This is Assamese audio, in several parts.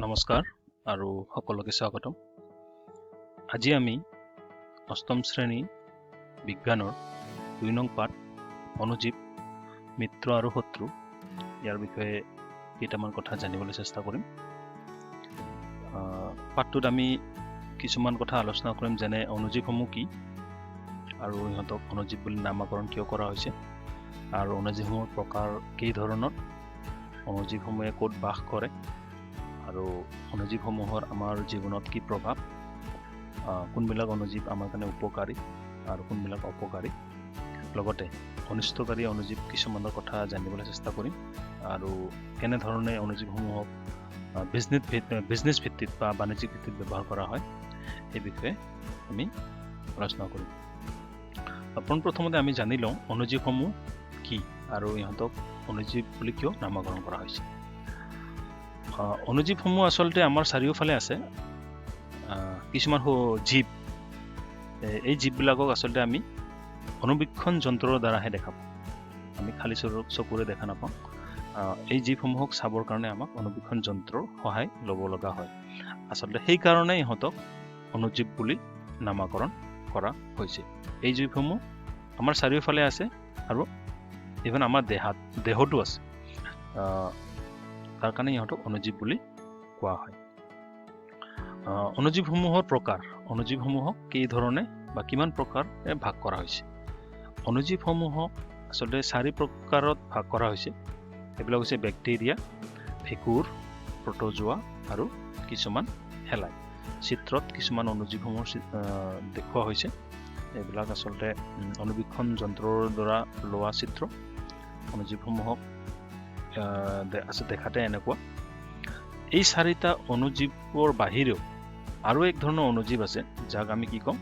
নমস্কাৰ আৰু সকলোকে স্বাগতম। আজি আমি অষ্টম শ্ৰেণী বিজ্ঞানৰ ২ নং পাঠ অণুজীৱ মিত্ৰ আৰু শত্ৰু ইয়াৰ বিষয়ে কেইটামান কথা জানিবলৈ চেষ্টা কৰিম। পাঠটোত আমি কিছুমান কথা আলোচনা কৰিম, যেনে অণুজীৱসমূহ কি আৰু ইহঁতক অণুজীৱ বুলি নামাকৰণ কিয় কৰা হৈছে, আৰু অণুজীৱসমূহৰ প্ৰকাৰ কেই ধৰণৰ, অণুজীৱসমূহে ক'ত বাস কৰে আৰু অণুজীৱসমূহৰ আমাৰ জীৱনত কি প্ৰভাৱ, কোনবিলাক অণুজীৱ আমাৰ কাৰণে উপকাৰী আৰু কোনবিলাক অপকাৰী, লগতে অনিষ্টকাৰী অণুজীৱ কিছুমানৰ কথা জানিবলৈ চেষ্টা কৰিম আৰু কেনেধৰণে অণুজীৱসমূহক বিজনেছ ভিত্তিত বা বাণিজ্যিক ভিত্তিত ব্যৱহাৰ কৰা হয় এই বিষয়ে আমি আলোচনা কৰিম। পোনপ্ৰথমতে আমি জানি লওঁ অণুজীৱসমূহ কি আৰু ইহঁতক অণুজীৱ বুলি কিয় নামাকৰণ কৰা হৈছে। অণুজীৱসমূহ আচলতে আমাৰ চাৰিওফালে আছে কিছুমান জীৱ। এই জীৱবিলাকক আচলতে আমি অণুবীক্ষণ যন্ত্ৰৰ দ্বাৰাহে দেখা পাওঁ, আমি খালী চকুৰে দেখা নাপাওঁ। এই জীৱসমূহক চাবৰ কাৰণে আমাক অণুবীক্ষণ যন্ত্ৰৰ সহায় ল'ব লগা হয়। আচলতে সেইকাৰণে ইহঁতক অণুজীৱ বুলি নামাকৰণ কৰা হৈছে। এই জীৱসমূহ আমাৰ চাৰিওফালে আছে আৰু ইভেন আমাৰ দেহতো আছে, তাৰ কাৰণে ইহঁতক অণুজীৱ বুলি কোৱা হয়। অণুজীৱসমূহৰ প্ৰকাৰ, অণুজীৱসমূহক কেই ধৰণে বা কিমান প্ৰকাৰে ভাগ কৰা হৈছে। অণুজীৱসমূহক আচলতে 4 প্ৰকাৰত ভাগ কৰা হৈছে। এইবিলাক হৈছে বেক্টেৰিয়া, ভেঁকুৰ, প্ৰটোজোৱা আৰু কিছুমান শেলাই। চিত্ৰত কিছুমান অণুজীৱসমূহ দেখুওৱা হৈছে। এইবিলাক আচলতে অণুবীক্ষণ যন্ত্ৰৰ দ্বাৰা লোৱা চিত্ৰ। অণুজীৱসমূহক দেখাতে এনেকুৱা। এই 4টা অণুজীৱৰ বাহিৰেও আৰু এক ধৰণৰ অণুজীৱ আছে, যাক আমি কি কওঁ,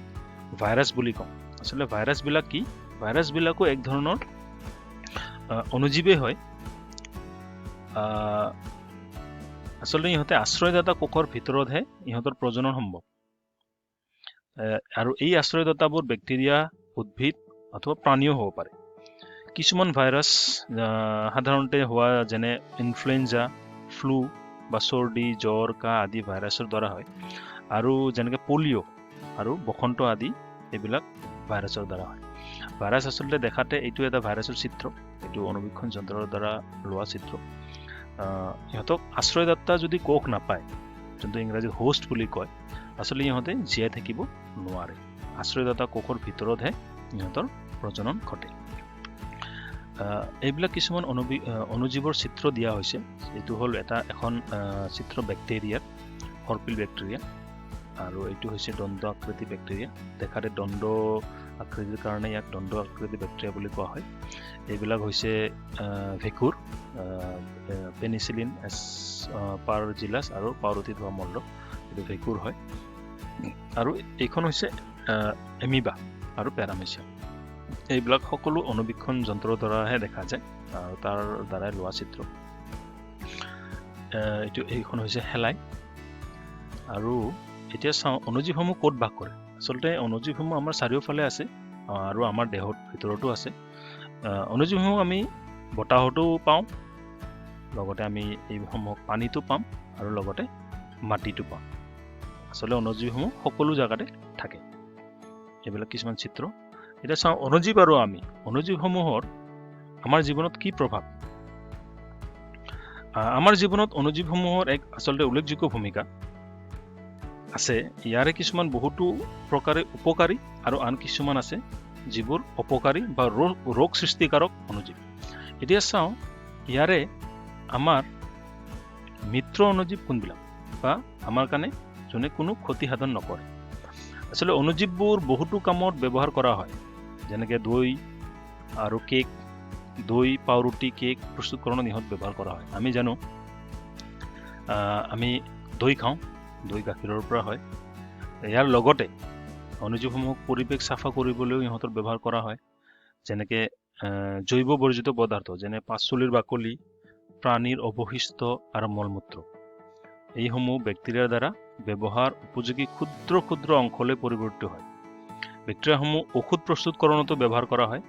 ভাইৰাছ বুলি কওঁ। আচলতে ভাইৰাছবিলাক কি, ভাইৰাছবিলাকো এক ধৰণৰ অণুজীৱেই হয়। আচলতে ইহঁতে আশ্ৰয়দাতা কোষৰ ভিতৰতহে ইহঁতৰ প্ৰজনন সম্ভৱ, আৰু এই আশ্ৰয়দাতাবোৰ বেক্টেৰিয়া, উদ্ভিদ অথবা প্ৰাণীও হ'ব পাৰে। কিছুমান ভাইৰাছ সাধাৰণতে হোৱা, যেনে ইনফ্লুৱেঞ্জা, ফ্লু বা চৰ্দি, জ্বৰ, কাহ আদি ভাইৰাছৰ দ্বাৰা হয়, আৰু যেনেকৈ পলিঅ' আৰু বসন্ত আদি এইবিলাক ভাইৰাছৰ দ্বাৰা হয়। ভাইৰাছ আচলতে দেখাতে এইটো এটা ভাইৰাছৰ চিত্ৰ, এইটো অণুবীক্ষণ যন্ত্ৰৰ দ্বাৰা লোৱা চিত্ৰ। ইহঁতক আশ্ৰয়দাতা যদি কোষ নাপায়, যোনটো ইংৰাজীত হোষ্ট বুলি কয়, আচলতে ইহঁতে জীয়াই থাকিব নোৱাৰে। আশ্ৰয়দাতা কোষৰ ভিতৰতহে ইহঁতৰ প্ৰজনন ঘটে। এইবিলাক কিছুমান অণুজীৱৰ চিত্ৰ দিয়া হৈছে। এইটো হ'ল এখন চিত্ৰ বেক্টেৰিয়াৰ, হৰ্পিল বেক্টেৰিয়া, আৰু এইটো হৈছে দণ্ড আকৃতি বেক্টেৰিয়া। দেখাতে দণ্ড আকৃতিৰ কাৰণে ইয়াক দণ্ড আকৃতি বেক্টেৰিয়া বুলি কোৱা হয়। এইবিলাক হৈছে ভেঁকুৰ, পেনিচিলিন এস্পাৰজিলাছ আৰু পাউৰুটিত হোৱা মল্ল, এইটো ভেঁকুৰ হয়। আৰু এইখন হৈছে এমিবা আৰু পেৰামেচিয়াম। এইবিলাক সকলো অণুবীক্ষণ যন্ত্ৰৰ দ্বাৰাহে দেখা যায় আৰু তাৰ দ্বাৰাই লোৱা চিত্ৰ। এইখন হৈছে শেলাই। আৰু এতিয়া চাওঁ অণুজীৱসমূহ ক'ত বাস কৰে। আচলতে অণুজীৱসমূহ আমাৰ চাৰিওফালে আছে আৰু আমাৰ দেহৰ ভিতৰতো আছে। অণুজীৱসমূহ আমি বতাহতো পাওঁ, লগতে আমি এইসমূহক পানীতো পাম আৰু লগতে মাটিতো পাম। আচলতে অণুজীৱসমূহ সকলো জেগাতে থাকে। এইবিলাক কিছুমান চিত্ৰ। এতিয়া চাওঁ অণুজীৱ আৰু আমি, অণুজীৱসমূহৰ আমাৰ জীৱনত কি প্ৰভাৱ। আমাৰ জীৱনত অণুজীৱসমূহৰ এক আচলতে উল্লেখযোগ্য ভূমিকা আছে। ইয়াৰে কিছুমান বহুতো প্ৰকাৰে উপকাৰী আৰু আন কিছুমান আছে যিবোৰ অপকাৰী বা ৰোগ সৃষ্টিকাৰক অণুজীৱ। এতিয়া চাওঁ ইয়াৰে আমাৰ মিত্ৰ অণুজীৱ কোনবিলাক, বা আমাৰ কাৰণে যোনে কোনো ক্ষতি সাধন নকৰে। আচলতে অণুজীৱবোৰ বহুতো কামত ব্যৱহাৰ কৰা হয়, যেনেকৈ দৈ আৰু কেক, দৈ, পাউৰুটি, কেক প্ৰস্তুতকৰণত ইহঁত ব্যৱহাৰ কৰা হয়। আমি জানো আমি দৈ খাওঁ, দৈ গাখীৰৰ পৰা হয়। ইয়াৰ লগতে অণুজীৱসমূহক পৰিৱেশ চাফা কৰিবলৈও ইহঁতৰ ব্যৱহাৰ কৰা হয়, যেনেকৈ জৈৱ বৰ্জিত পদাৰ্থ, যেনে পাচলিৰ বাকলি, প্ৰাণীৰ অৱশিষ্ট আৰু মলমূত্ৰ। এইসমূহ বেক্টেৰিয়াৰ দ্বাৰা ব্যৱহাৰ উপযোগী ক্ষুদ্ৰ ক্ষুদ্ৰ অংশলৈ পৰিৱৰ্তিত হয়। বেক্টেৰিয়াসমূহ ঔষধ প্ৰস্তুতকৰণতো ব্যৱহাৰ কৰা হয়,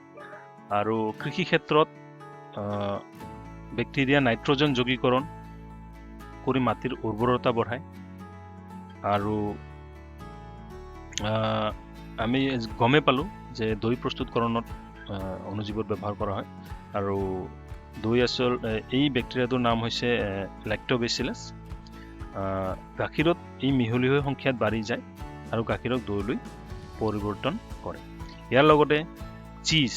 আৰু কৃষি ক্ষেত্ৰত বেক্টেৰিয়া নাইট্ৰজেন যোগীকৰণ কৰি মাটিৰ উৰ্বৰতা বঢ়ায়। আৰু আমি গমে পালোঁ যে দৈ প্ৰস্তুতকৰণত অণুজীৱৰ ব্যৱহাৰ কৰা হয়। আৰু দৈ এই বেক্টেৰিয়াটোৰ নাম হৈছে লেক্টোবেচিলাছ। গাখীৰত এই মিহলি হৈ সংখ্যাত বাঢ়ি যায় আৰু গাখীৰক দৈলৈ পৰিৱৰ্তন কৰে। ইয়াৰ লগতে চীজ,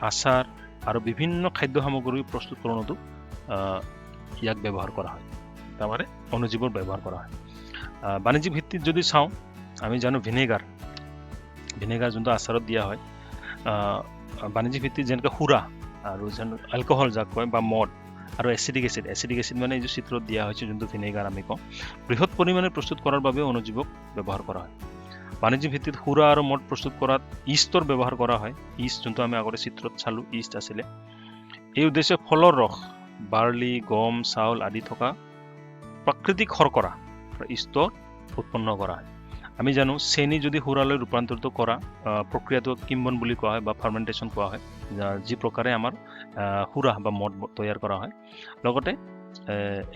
আচাৰ আৰু বিভিন্ন খাদ্য সামগ্ৰী প্ৰস্তুতকৰণতো ইয়াক ব্যৱহাৰ কৰা হয়। তাৰমানে অণুজীৱৰ ব্যৱহাৰ কৰা হয়। বাণিজ্যিক ভিত্তিত যদি চাওঁ, আমি জানো ভিনেগাৰ যোনটো আচাৰত দিয়া হয়, বাণিজ্যিক ভিত্তিত যেনেকৈ সুৰা আৰু যেন এলকহল যাক কয় বা মদ আৰু এচিডিক এচিড মানে এই যে চিত্ৰত দিয়া হৈছে যোনটো ভিনেগাৰ আমি কওঁ, বৃহৎ পৰিমাণে প্ৰস্তুত কৰাৰ বাবে অণুজীৱক ব্যৱহাৰ কৰা হয়। বাণিজ্যিক ভিত্তিত সুৰা আৰু মদ প্ৰস্তুত কৰাত ইষ্টৰ ব্যৱহাৰ কৰা হয়। ইষ্ট যোনটো আমি আগতে চিত্ৰত চালোঁ, ইষ্ট আছিলে। এই উদ্দেশ্যে ফলৰ ৰস, বাৰ্লি, গম, চাউল আদি থকা প্ৰাকৃতিক শৰ্কৰা ইষ্টৰ উৎপন্ন কৰা হয়। আমি জানো চেনি যদি সুৰালৈ ৰূপান্তৰিত কৰা প্ৰক্ৰিয়াটো কিম্বন বুলি কোৱা হয় বা ফাৰ্মেণ্টেশ্যন কোৱা হয়, যি প্ৰকাৰে আমাৰ সুৰা বা মদ তৈয়াৰ কৰা হয়। লগতে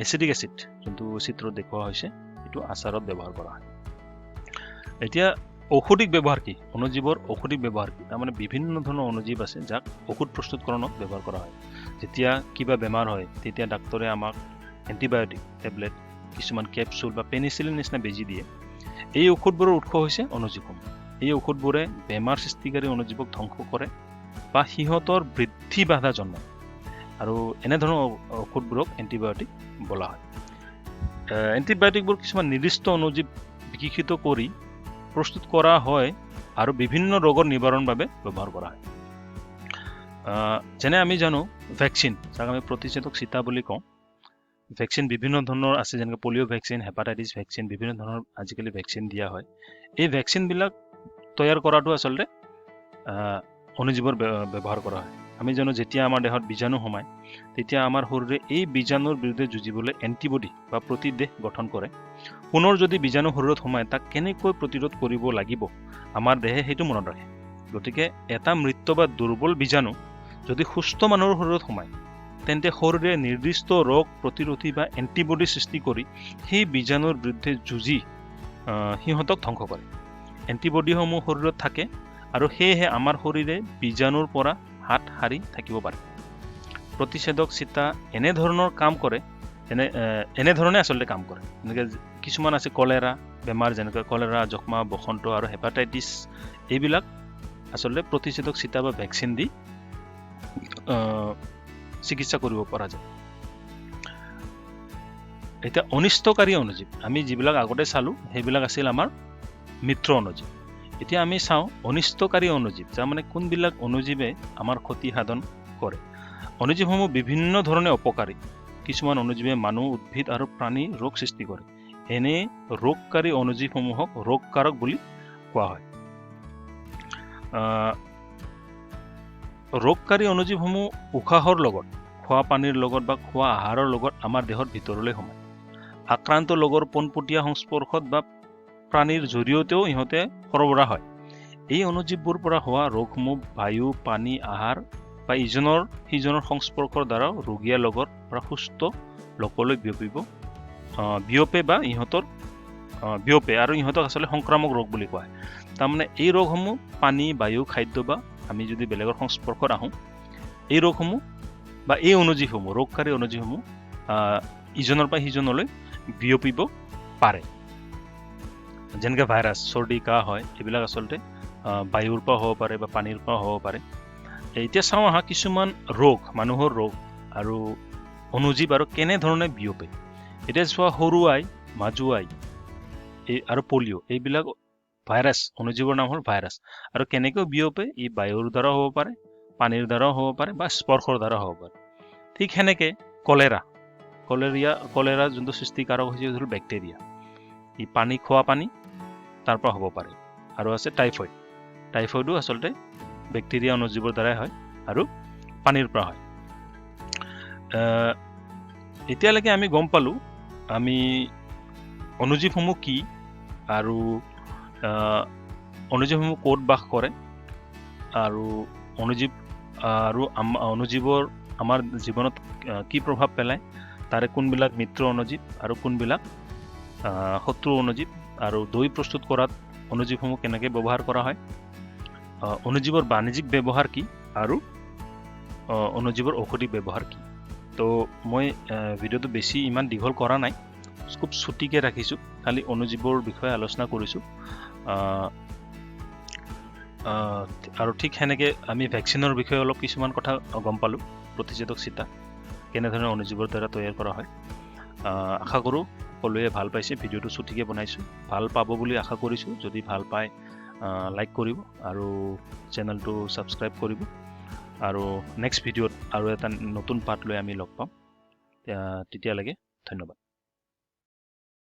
এচিডিক এচিড যোনটো চিত্ৰত দেখুওৱা হৈছে, এইটো আচাৰত ব্যৱহাৰ কৰা হয়। এতিয়া ঔষধিক ব্যৱহাৰ কি? অণুজীৱৰ ঔষধিক ব্যৱহাৰ কি? তাৰমানে বিভিন্ন ধৰণৰ অণুজীৱ আছে যাক ঔষধ প্ৰস্তুতকৰণত ব্যৱহাৰ কৰা হয়। যেতিয়া কিবা বেমাৰ হয়, তেতিয়া ডাক্তৰে আমাক এণ্টিবায়'টিক টেবলেট, কিছুমান কেপচুল বা পেনিচিলিন নিচিনা বেজি দিয়ে। এই ঔষধবোৰৰ উৎস হৈছে অণুজীৱসমূহ। এই ঔষধবোৰে বেমাৰ সৃষ্টিকাৰী অণুজীৱক ধ্বংস কৰে বা সিহঁতৰ বৃদ্ধি বাধা জন্মায়, আৰু এনেধৰণৰ ঔষধবোৰক এণ্টিবায়'টিক বোলা হয়। এণ্টিবায়'টিকবোৰ কিছুমান নিৰ্দিষ্ট অণুজীৱ বিকশিত কৰি প্ৰস্তুত কৰা হয় আৰু বিভিন্ন ৰোগৰ নিবাৰণৰ বাবে ব্যৱহাৰ কৰা হয়। যেনে আমি জানো ভেকচিন, যাক আমি প্ৰতিষেধক চিটা বুলি কওঁ। ভেকচিন বিভিন্ন ধৰণৰ আছে, যেনেকৈ পলিঅ' ভেকচিন, হেপাটাইটিছ ভেকচিন, বিভিন্ন ধৰণৰ আজিকালি ভেকচিন দিয়া হয়। এই ভেকচিনবিলাক তৈয়াৰ কৰাটো আচলতে অণুজীৱৰ ব্যৱহাৰ কৰা হয়। আমি জানো যেতিয়া আমাৰ দেহত বীজাণু সোমায়, তেতিয়া আমাৰ শৰীৰে এই বীজাণুৰ বিৰুদ্ধে যুঁজিবলৈ এণ্টিবডি বা প্ৰতিদেহ গঠন কৰে। পুনৰ যদি বীজাণু শৰীৰত সোমায়, তাক কেনেকৈ প্ৰতিৰোধ কৰিব লাগিব, আমাৰ দেহে সেইটো মনত ৰাখে। গতিকে এটা মৃত বা দুৰ্বল বীজাণু যদি সুস্থ মানুহৰ শৰীৰত সোমায়, তেন্তে শৰীৰে নিৰ্দিষ্ট ৰোগ প্ৰতিৰোধী বা এণ্টিবডি সৃষ্টি কৰি সেই বীজাণুৰ বিৰুদ্ধে যুঁজি সিহঁতক ধ্বংস কৰে। এণ্টিবডিসমূহ শৰীৰত থাকে আৰু সেয়েহে আমাৰ শৰীৰে বীজাণুৰ পৰা হাত সাৰি থাকিব পাৰে। প্ৰতিষেধক চিটা এনেধৰণৰ কাম কৰে, এনেধৰণে আচলতে কাম কৰে। যেনেকৈ কিছুমান আছে কলেৰা বেমাৰ, যেনেকৈ কলেৰা, যক্ষ্মা, বসন্ত আৰু হেপাটাইটিছ, এইবিলাক আচলতে প্ৰতিষেধক চিটা বা ভেকচিন দি চিকিৎসা কৰিব পৰা যায়। এতিয়া অনিষ্টকাৰী অণুজীৱ, আমি যিবিলাক আগতে চালোঁ সেইবিলাক আছিল আমাৰ মিত্ৰ অণুজীৱ। এতিয়া আমি চাওঁ অনিষ্টকাৰী অণুজীৱ, যাৰ মানে কোনবিলাক অণুজীৱে আমাৰ ক্ষতি সাধন কৰে। অণুজীৱসমূহ বিভিন্ন ধৰণে অপকাৰী। কিছুমান অণুজীৱে মানুহ, উদ্ভিদ আৰু প্ৰাণী ৰোগ সৃষ্টি কৰে। এনে ৰোগকাৰী অণুজীৱসমূহক ৰোগকাৰক বুলি কোৱা হয়। ৰোগকাৰী অণুজীৱসমূহ উশাহৰ লগত, খোৱা পানীৰ লগত বা খোৱা আহাৰৰ লগত আমাৰ দেহৰ ভিতৰলৈ সোমায়। আক্ৰান্ত লোকৰ পোনপটীয়া সংস্পৰ্শত বা প্ৰাণীৰ জৰিয়তেও ইহঁতে সৰবৰাহ হয়। এই অণুজীৱবোৰ পৰা হোৱা ৰোগসমূহ বায়ু, পানী, আহাৰ বা ইজনৰ সিজনৰ সংস্পৰ্শৰ দ্বাৰাও ৰোগীয়া লগৰ পৰা সুস্থ লোকলৈ বিয়পে আৰু ইহঁতক আচলতে সংক্ৰামক ৰোগ বুলি কোৱা হয়। তাৰমানে এই ৰোগসমূহ পানী, বায়ু, খাদ্য বা আমি যদি বেলেগৰ সংস্পৰ্শত আহোঁ, এই ৰোগসমূহ বা এই অণুজীৱসমূহ, ৰোগকাৰী অণুজীৱসমূহ ইজনৰ পৰা সিজনলৈ বিয়পিব পাৰে। যেনেকৈ ভাইৰাছ, চৰ্দি, কাহ হয়, এইবিলাক আচলতে বায়ুৰ পৰা হ'ব পাৰে বা পানীৰ পৰা হ'ব পাৰে। এতিয়া চাওঁ আহা কিছুমান ৰোগ, মানুহৰ ৰোগ আৰু অণুজীৱ আৰু কেনেধৰণে বিয়পে। এতিয়া চোৱা সৰু আই, মাজু আই আৰু পলিঅ', এইবিলাক ভাইৰাছ, অণুজীৱৰ নাম হ'ল ভাইৰাছ। আৰু কেনেকৈ বিয়পে, ই বায়ুৰ দ্বাৰাও হ'ব পাৰে, পানীৰ দ্বাৰাও হ'ব পাৰে বা স্পৰ্শৰ দ্বাৰাও হ'ব পাৰে। ঠিক সেনেকৈ কলেৰা যোনটো সৃষ্টিকাৰক হৈছে হ'ল বেক্টেৰিয়া। ই খোৱা পানী তাৰ পৰা হ'ব পাৰে। আৰু আছে টাইফইডো আচলতে বেক্টেৰিয়া অণুজীৱৰ দ্বাৰাই হয় আৰু পানীৰ পৰা হয়। এতিয়ালৈকে আমি গম পালোঁ আমি অণুজীৱসমূহ কি আৰু অণুজীৱসমূহ ক'ত বাস কৰে আৰু অণুজীৱৰ আমাৰ জীৱনত কি প্ৰভাৱ পেলায় তাৰে কোনবিলাক মিত্ৰ অণুজীৱ আৰু কোনবিলাক শত্ৰু অণুজীৱ, আৰু দৈ প্ৰস্তুত কৰাত অণুজীৱসমূহ কেনেকৈ ব্যৱহাৰ কৰা হয়, অণুজীৱৰ বাণিজ্যিক ব্যৱহাৰ কি, আৰু অণুজীৱৰ ঔষধি ব্যৱহাৰ কি। তো মই ভিডিঅ'টো বেছি ইমান দীঘল কৰা নাই, খুব ছুটিকৈ ৰাখিছোঁ, খালি অণুজীৱৰ বিষয়ে আলোচনা কৰিছোঁ। আৰু ঠিক সেনেকৈ আমি ভেকচিনৰ বিষয়ে অলপ কিছুমান কথা গম পালোঁ, প্ৰতিষেধক চিটা কেনেধৰণে অণুজীৱৰ দ্বাৰা তৈয়াৰ কৰা হয়। আশা কৰোঁ সকলোৱে ভাল পাইছে, ভিডিঅ'টো ছুটিকৈ বনাইছোঁ, ভাল পাব বুলি আশা কৰিছোঁ। যদি ভাল পায় লাইক কৰিব আৰু চেনেলটো ছাবস্ক্ৰাইব কৰিব, আৰু নেক্সট ভিডিঅ'ত আৰু এটা নতুন পাৰ্ট লৈ আমি লগ পাম। তেতিয়ালৈকে ধন্যবাদ।